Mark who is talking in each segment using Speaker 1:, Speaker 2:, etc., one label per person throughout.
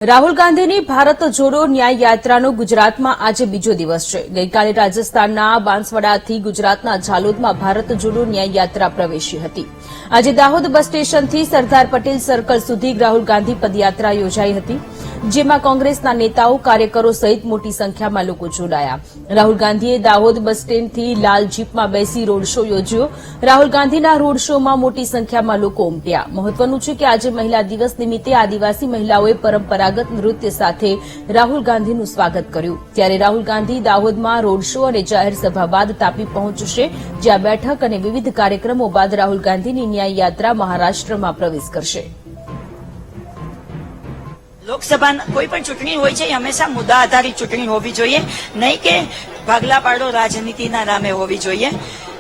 Speaker 1: રાહુલ ગાંધીની ભારત જોડો ન્યાય યાત્રાનો ગુજરાતમાં આજે બીજો દિવસ છે। ગઈકાલે રાજસ્થાનના બાંસવાડાથી ગુજરાતના ઝાલોદમાં ભારત જોડો ન્યાય યાત્રા પ્રવેશી હતી। આજે દાહોદ બસ સ્ટેશનથી સરદાર પટેલ સર્કલ સુધી રાહુલ ગાંધી પદયાત્રા યોજાઈ હતી, જેમાં કોંગ્રેસના નેતાઓ, કાર્યકરો સહિત મોટી સંખ્યામાં લોકો જોડાયા। રાહુલ ગાંધીએ દાહોદ બસ સ્ટેન્ડથી લાલ જીપમાં બેસી રોડ શો યોજ્યો। રાહુલ ગાંધીના રોડ શોમાં મોટી સંખ્યામાં લોકો ઉમટ્યા। મહત્વનું છે કે આજે મહિલા દિવસ નિમિત્તે આદિવાસી મહિલાઓએ પરંપરાગત નૃત્ય સાથે રાહુલ ગાંધીનું સ્વાગત કર્યું। ત્યારે રાહુલ ગાંધી દાહોદમાં રોડ શો અને જાહેર સભા બાદ તાપી પહોંચશે, જ્યાં બેઠક અને વિવિધ કાર્યક્રમો બાદ રાહુલ ગાંધીની ન્યાય યાત્રા મહારાષ્ટ્રમાં પ્રવેશ કરશે।
Speaker 2: લોકસભા કોઈ પણ ચૂંટણી હોય છે એ હંમેશા મુદ્દા આધારિત ચૂંટણી હોવી જોઈએ, નહીં કે ભાગલા પાડો રાજનીતિના નામે હોવી જોઈએ।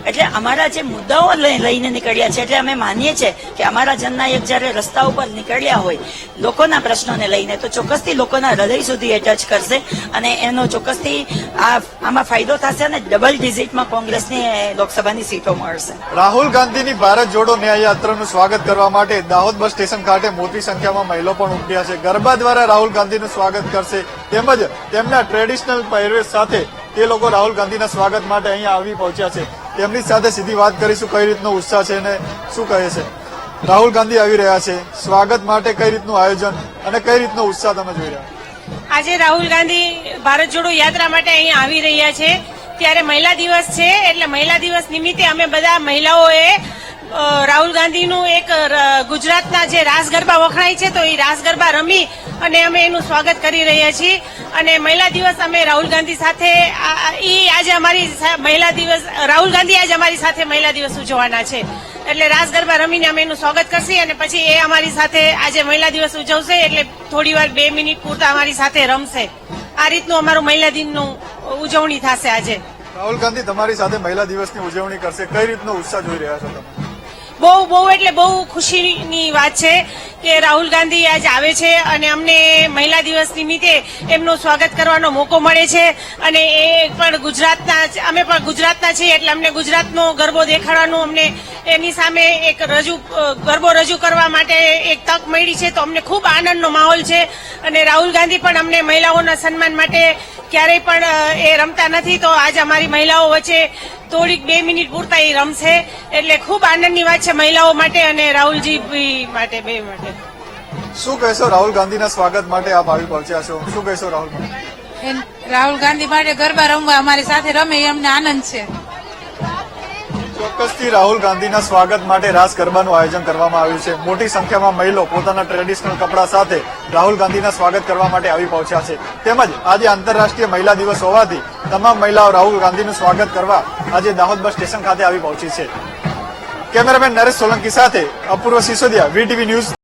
Speaker 2: એટલે અમારા જે મુદ્દાઓ લઈને નીકળ્યા છે, એટલે અમે માનીએ છીએ કે અમારા જનનાયક જયારે રસ્તા ઉપર નીકળ્યા હોય લોકોના પ્રશ્નોને લઈને, તો ચોક્કસથી લોકોના હૃદય સુધી એ ટચ કરશે અને એનો ચોક્કસથી આમાં ફાયદો થશે અને ડબલ ડિજિટમાં કોંગ્રેસની લોકસભાની સીટો મળશે।
Speaker 3: રાહુલ ગાંધીની ભારત જોડો ન્યાય યાત્રાનું સ્વાગત કરવા માટે દાહોદ બસ સ્ટેશન ખાતે મોટી સંખ્યામાં મહિલાઓ પણ ઉમટ્યા છે। ગરબા દ્વારા રાહુલ ગાંધીનું સ્વાગત કરશે, તેમજ તેમના ટ્રેડિશનલ પહેરવેશ સાથે તે લોકો રાહુલ ગાંધીના સ્વાગત માટે અહીંયા આવી પહોંચ્યા છે। તેમની સાથે સીધી વાત કરીશું, કઈ રીતનો ઉત્સાહ છે અને શું કહે છે। રાહુલ ગાંધી આવી રહ્યા છે, સ્વાગત માટે કઈ રીતનું આયોજન અને કઈ રીતનો ઉત્સાહ તમે જોઈ રહ્યા?
Speaker 4: આજે રાહુલ ગાંધી ભારત જોડો યાત્રા માટે અહીંયા આવી રહ્યા છે, ત્યારે મહિલા દિવસ છે, એટલે મહિલા દિવસ નિમિત્તે અમે બધા મહિલાઓએ રાહુલ ગાંધીનું એક ગુજરાતના જે રાસ ગરબા વખણાય છે તો એ રાસ ગરબા રમી અને અમે એનું સ્વાગત કરી રહ્યા છીએ। અને મહિલા દિવસ અમે રાહુલ ગાંધી સાથે આજે અમારી મહિલા દિવસ રાહુલ ગાંધી આજે અમારી સાથે મહિલા દિવસ ઉજવવાના છે, એટલે રાસ ગરબા રમીને અમે એનું સ્વાગત કરશી અને પછી એ અમારી સાથે આજે મહિલા દિવસ ઉજવશે, એટલે થોડી વાર 2 મિનિટ પૂરતા અમારી સાથે રમશે। આ રીતનું અમારું મહિલા દિનનું ઉજવણી થશે આજે।
Speaker 3: રાહુલ ગાંધી તમારી સાથે મહિલા દિવસની ઉજવણી કરશે, કઈ રીતનો ઉત્સાહ જોઈ રહ્યા છો તમે?
Speaker 4: બહુ એટલે બહુ ખુશીની વાત છે કે રાહુલ ગાંધી આજ આવે છે અને અમને મહિલા દિવસ નિમિત્તે એમનું સ્વાગત કરવાનો મોકો મળે છે અને એ પણ અમે પણ ગુજરાતના છીએ, એટલે અમને ગુજરાતનો ગરબો દેખાડવાનું, અમને એની સામે એક ગરબો રજૂ કરવા માટે એક તક મળી છે, તો અમને ખૂબ આનંદનો માહોલ છે। અને રાહુલ ગાંધી પણ અમને મહિલાઓના સન્માન માટે ક્યારેય પણ એ રમતા નથી, તો આજે અમારી મહિલાઓ વચ્ચે થોડીક 2 મિનિટ પૂરતા એ રમશે, એટલે ખૂબ આનંદની વાત છે મહિલાઓ માટે અને રાહુલજી માટે, બે માટે।
Speaker 3: શું કહેશો રાહુલ ગાંધીના સ્વાગત માટે આપ આવી પહોંચ્યા છો, શું કહેશો રાહુલ ગાંધી?
Speaker 5: રાહુલ ગાંધી માટે ગરબા રમવા અમારી સાથે રમે એ અમને આનંદ છે।
Speaker 3: ચોક્કસથી રાહુલ ગાંધીના સ્વાગત માટે રાસ ગરબાનું આયોજન કરવામાં આવ્યું છે। મોટી સંખ્યામાં મહિલાઓ પોતાના ટ્રેડિશનલ કપડા સાથે રાહુલ ગાંધીના સ્વાગત કરવા માટે આવી પહોંચ્યા છે, તેમજ આજે આંતરરાષ્ટ્રીય મહિલા દિવસ હોવાથી તમામ મહિલાઓ રાહુલ ગાંધીનું સ્વાગત કરવા આજે દાહોદ બસ સ્ટેશન ખાતે આવી પહોંચી છે। કેમેરામેન નરેશ સોલંકી સાથે અપૂર્વ સિસોદિયા, વીટીવી ન્યૂઝ।